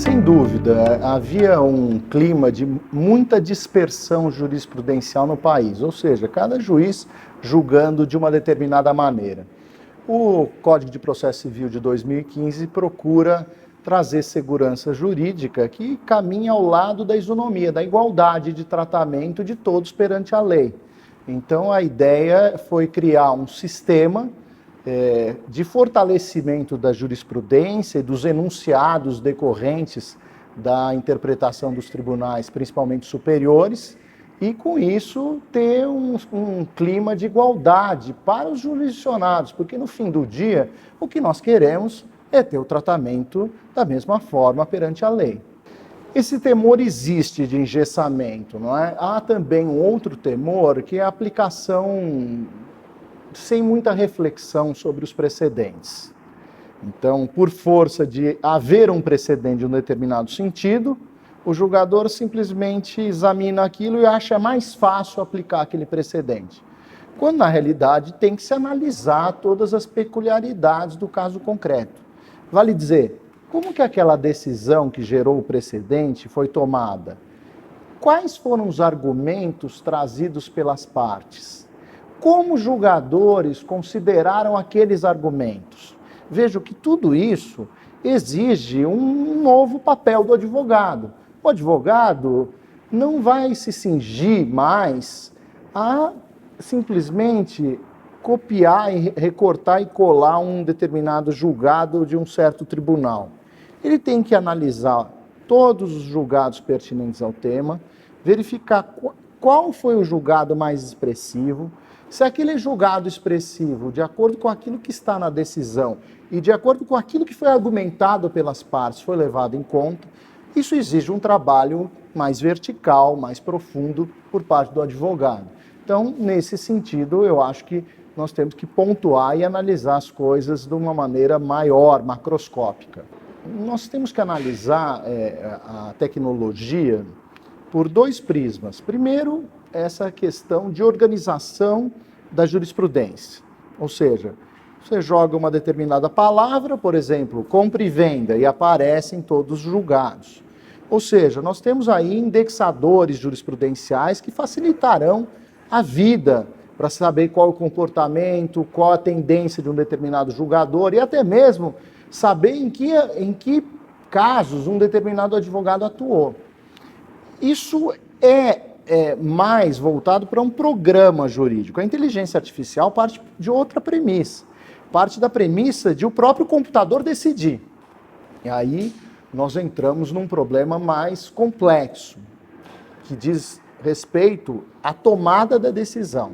Sem dúvida, havia um clima de muita dispersão jurisprudencial no país, ou seja, cada juiz julgando de uma determinada maneira. O Código de Processo Civil de 2015 procura trazer segurança jurídica que caminha ao lado da isonomia, da igualdade de tratamento de todos perante a lei. Então, a ideia foi criar um sistema de fortalecimento da jurisprudência e dos enunciados decorrentes da interpretação dos tribunais, principalmente superiores, e com isso ter um clima de igualdade para os jurisdicionados, porque no fim do dia o que nós queremos é ter o tratamento da mesma forma perante a lei. Esse temor existe de engessamento, não é? Há também um outro temor que é a aplicação sem muita reflexão sobre os precedentes. Então, por força de haver um precedente de um determinado sentido, o julgador simplesmente examina aquilo e acha mais fácil aplicar aquele precedente. Quando, na realidade, tem que se analisar todas as peculiaridades do caso concreto. Vale dizer, como que aquela decisão que gerou o precedente foi tomada? Quais foram os argumentos trazidos pelas partes? Como os julgadores consideraram aqueles argumentos? Vejo que tudo isso exige um novo papel do advogado. O advogado não vai se cingir mais a simplesmente copiar, recortar e colar um determinado julgado de um certo tribunal. Ele tem que analisar todos os julgados pertinentes ao tema, verificar qual foi o julgado mais expressivo, se aquele julgado expressivo, de acordo com aquilo que está na decisão e de acordo com aquilo que foi argumentado pelas partes, foi levado em conta, isso exige um trabalho mais vertical, mais profundo por parte do advogado. Então, nesse sentido, eu acho que nós temos que pontuar e analisar as coisas de uma maneira maior, macroscópica. Nós temos que analisar a tecnologia por dois prismas. Primeiro, essa questão de organização da jurisprudência. Ou seja, você joga uma determinada palavra, por exemplo, compra e venda, e aparecem todos os julgados. Ou seja, nós temos aí indexadores jurisprudenciais que facilitarão a vida para saber qual é o comportamento, qual a tendência de um determinado julgador e até mesmo saber em que casos um determinado advogado atuou. Isso é mais voltado para um programa jurídico. A inteligência artificial parte de outra premissa. Parte da premissa de o próprio computador decidir. E aí nós entramos num problema mais complexo, que diz respeito à tomada da decisão.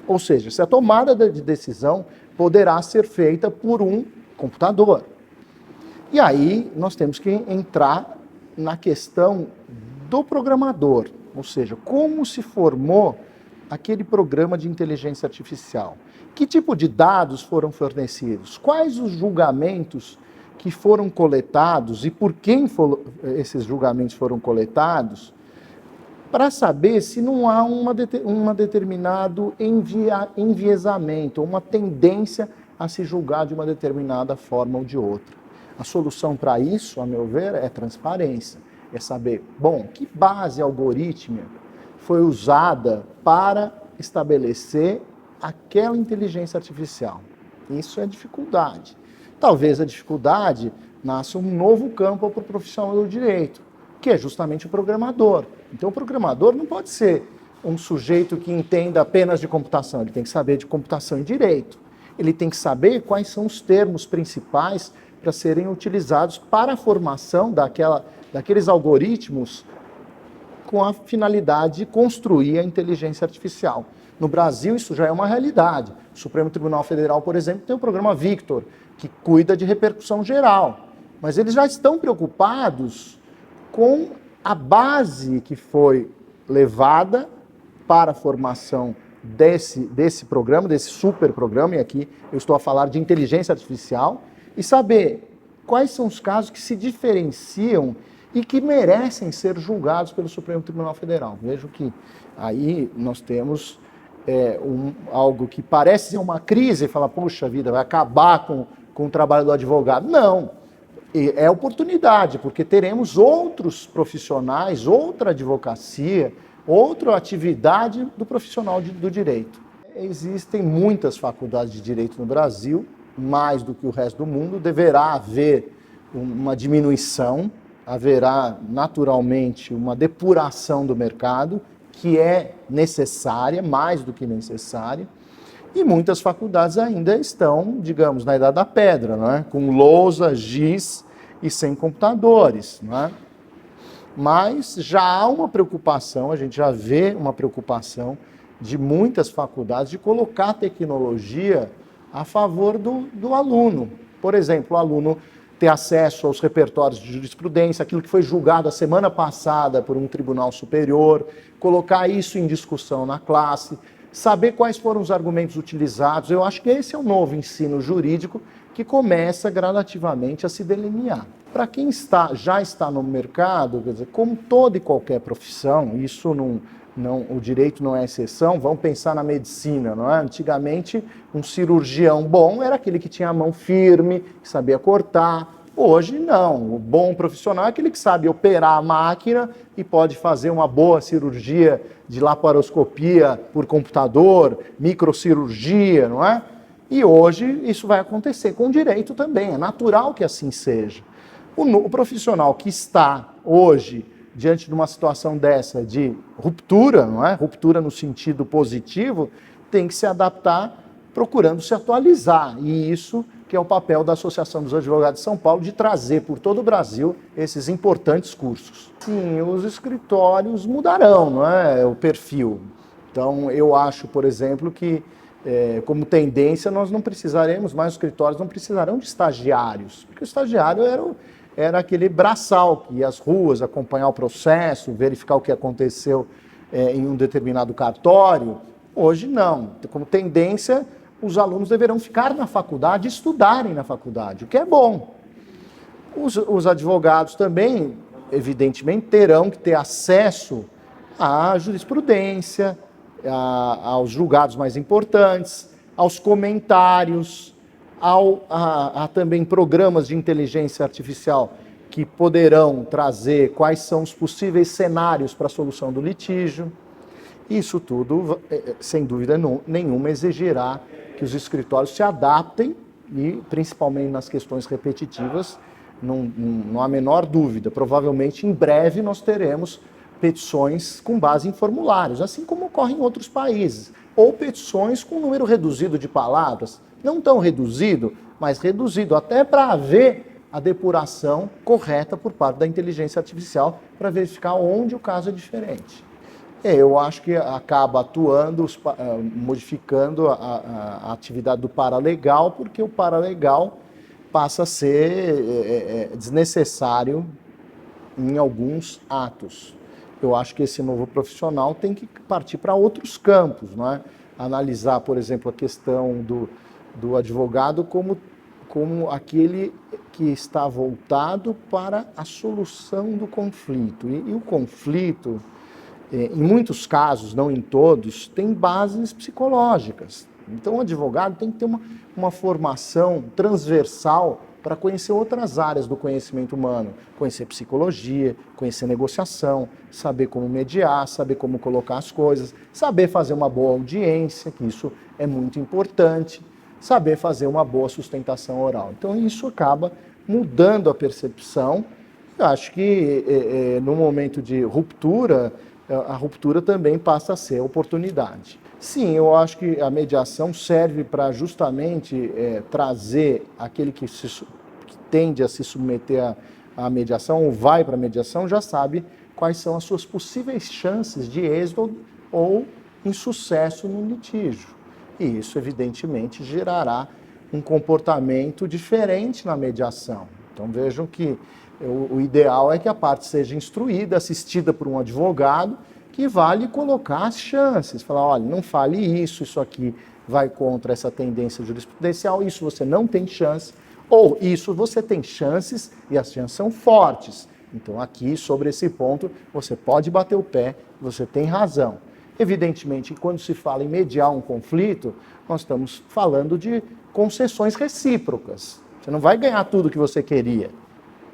Ou seja, se a tomada de decisão poderá ser feita por um computador. E aí nós temos que entrar na questão do programador, ou seja, como se formou aquele programa de inteligência artificial. Que tipo de dados foram fornecidos? Quais os julgamentos que foram coletados e por quem esses julgamentos foram coletados, para saber se não há um determinado enviesamento, uma tendência a se julgar de uma determinada forma ou de outra. A solução para isso, a meu ver, é transparência. É saber, bom, que base algorítmica foi usada para estabelecer aquela inteligência artificial. Isso é dificuldade. Talvez a dificuldade nasça um novo campo para o profissional do direito, que é justamente o programador. Então, o programador não pode ser um sujeito que entenda apenas de computação, ele tem que saber de computação e direito. Ele tem que saber quais são os termos principais para serem utilizados para a formação daqueles algoritmos com a finalidade de construir a inteligência artificial. No Brasil, isso já é uma realidade. O Supremo Tribunal Federal, por exemplo, tem o programa Victor, que cuida de repercussão geral. Mas eles já estão preocupados com a base que foi levada para a formação desse programa, desse super programa, e aqui eu estou a falar de inteligência artificial, e saber quais são os casos que se diferenciam e que merecem ser julgados pelo Supremo Tribunal Federal. Vejo que aí nós temos algo que parece ser uma crise, e fala, puxa vida, vai acabar com o trabalho do advogado. Não, é oportunidade, porque teremos outros profissionais, outra advocacia, outra atividade do profissional do direito. Existem muitas faculdades de direito no Brasil, mais do que o resto do mundo. Deverá haver uma diminuição, haverá naturalmente uma depuração do mercado, que é necessária, mais do que necessária, e muitas faculdades ainda estão, digamos, na idade da pedra, não é? Com lousa, giz e sem computadores, não é? Mas já há uma preocupação, a gente já vê uma preocupação de muitas faculdades de colocar a tecnologia a favor do aluno. Por exemplo, o aluno ter acesso aos repertórios de jurisprudência, aquilo que foi julgado a semana passada por um tribunal superior, colocar isso em discussão na classe, saber quais foram os argumentos utilizados. Eu acho que esse é o novo ensino jurídico que começa gradativamente a se delinear. Para quem já está no mercado, quer dizer, como toda e qualquer profissão, isso o direito não é exceção, vamos pensar na medicina, não é? Antigamente, um cirurgião bom era aquele que tinha a mão firme, que sabia cortar. Hoje, não. O bom profissional é aquele que sabe operar a máquina e pode fazer uma boa cirurgia de laparoscopia por computador, microcirurgia, não é? E hoje isso vai acontecer com o direito também, é natural que assim seja. O profissional que está hoje diante de uma situação dessa de ruptura, não é? Ruptura no sentido positivo, tem que se adaptar procurando se atualizar. E isso que é o papel da Associação dos Advogados de São Paulo, de trazer por todo o Brasil esses importantes cursos. Sim, os escritórios mudarão, não é? O perfil. Então, eu acho, por exemplo, que como tendência nós não precisaremos mais, os escritórios não precisarão de estagiários, porque o estagiário era aquele braçal que ia às ruas acompanhar o processo, verificar o que aconteceu em um determinado cartório. Hoje não. Como tendência, os alunos deverão ficar na faculdade, estudarem na faculdade, o que é bom. Os advogados também, evidentemente, terão que ter acesso à jurisprudência, aos julgados mais importantes, aos comentários, há também programas de inteligência artificial que poderão trazer quais são os possíveis cenários para a solução do litígio. Isso tudo, sem dúvida nenhuma, exigirá que os escritórios se adaptem e, principalmente nas questões repetitivas, não há a menor dúvida. Provavelmente, em breve, nós teremos petições com base em formulários, assim como ocorre em outros países, ou petições com número reduzido de palavras, não tão reduzido, mas reduzido, até para haver a depuração correta por parte da inteligência artificial para verificar onde o caso é diferente. Eu acho que acaba atuando, modificando a atividade do paralegal, porque o paralegal passa a ser desnecessário em alguns atos. Eu acho que esse novo profissional tem que partir para outros campos, não é? Analisar, por exemplo, a questão do advogado como aquele que está voltado para a solução do conflito. E o conflito, em muitos casos, não em todos, tem bases psicológicas. Então, o advogado tem que ter uma formação transversal para conhecer outras áreas do conhecimento humano, conhecer psicologia, conhecer negociação, saber como mediar, saber como colocar as coisas, saber fazer uma boa audiência, que isso é muito importante, saber fazer uma boa sustentação oral. Então, isso acaba mudando a percepção. Eu acho que no momento de ruptura, a ruptura também passa a ser oportunidade. Sim, eu acho que a mediação serve para justamente trazer aquele que tende a se submeter à mediação ou vai para a mediação, já sabe quais são as suas possíveis chances de êxito ou insucesso no litígio. E isso, evidentemente, gerará um comportamento diferente na mediação. Então, vejam que o ideal é que a parte seja instruída, assistida por um advogado, que vale colocar as chances, falar, olha, não fale isso aqui vai contra essa tendência jurisprudencial, isso você não tem chance, ou isso você tem chances e as chances são fortes. Então aqui, sobre esse ponto, você pode bater o pé, você tem razão. Evidentemente, quando se fala em mediar um conflito, nós estamos falando de concessões recíprocas. Você não vai ganhar tudo que você queria.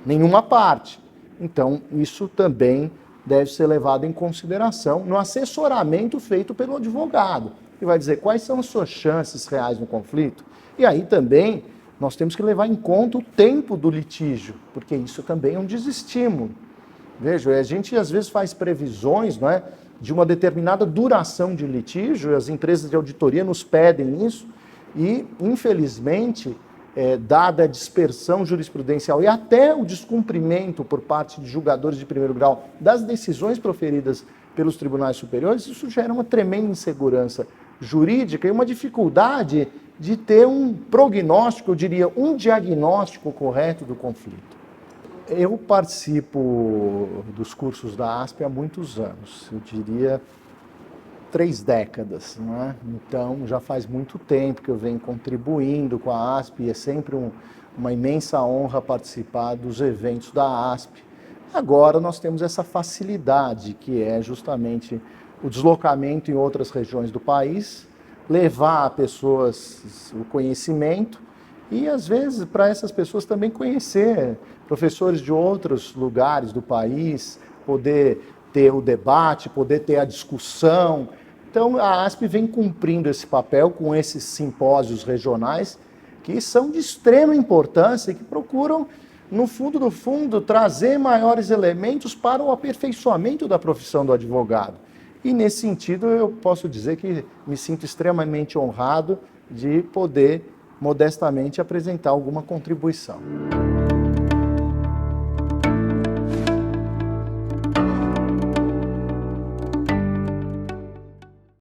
nenhuma parte. Então, isso também deve ser levado em consideração no assessoramento feito pelo advogado, que vai dizer quais são as suas chances reais no conflito. E aí também nós temos que levar em conta o tempo do litígio, porque isso também é um desestímulo. Veja, a gente às vezes faz previsões, não é, de uma determinada duração de litígio, e as empresas de auditoria nos pedem isso, e infelizmente, dada a dispersão jurisprudencial e até o descumprimento por parte de julgadores de primeiro grau das decisões proferidas pelos tribunais superiores, isso gera uma tremenda insegurança jurídica e uma dificuldade de ter um prognóstico, eu diria, um diagnóstico correto do conflito. Eu participo dos cursos da ASP há muitos anos, eu diria 3 décadas, não é? Então já faz muito tempo que eu venho contribuindo com a ASP e é sempre uma imensa honra participar dos eventos da ASP. Agora nós temos essa facilidade que é justamente o deslocamento em outras regiões do país, levar a pessoas o conhecimento e às vezes para essas pessoas também conhecer professores de outros lugares do país, poder ter o debate, poder ter a discussão. Então, a ASP vem cumprindo esse papel com esses simpósios regionais, que são de extrema importância e que procuram, no fundo do fundo, trazer maiores elementos para o aperfeiçoamento da profissão do advogado. E, nesse sentido, eu posso dizer que me sinto extremamente honrado de poder, modestamente, apresentar alguma contribuição.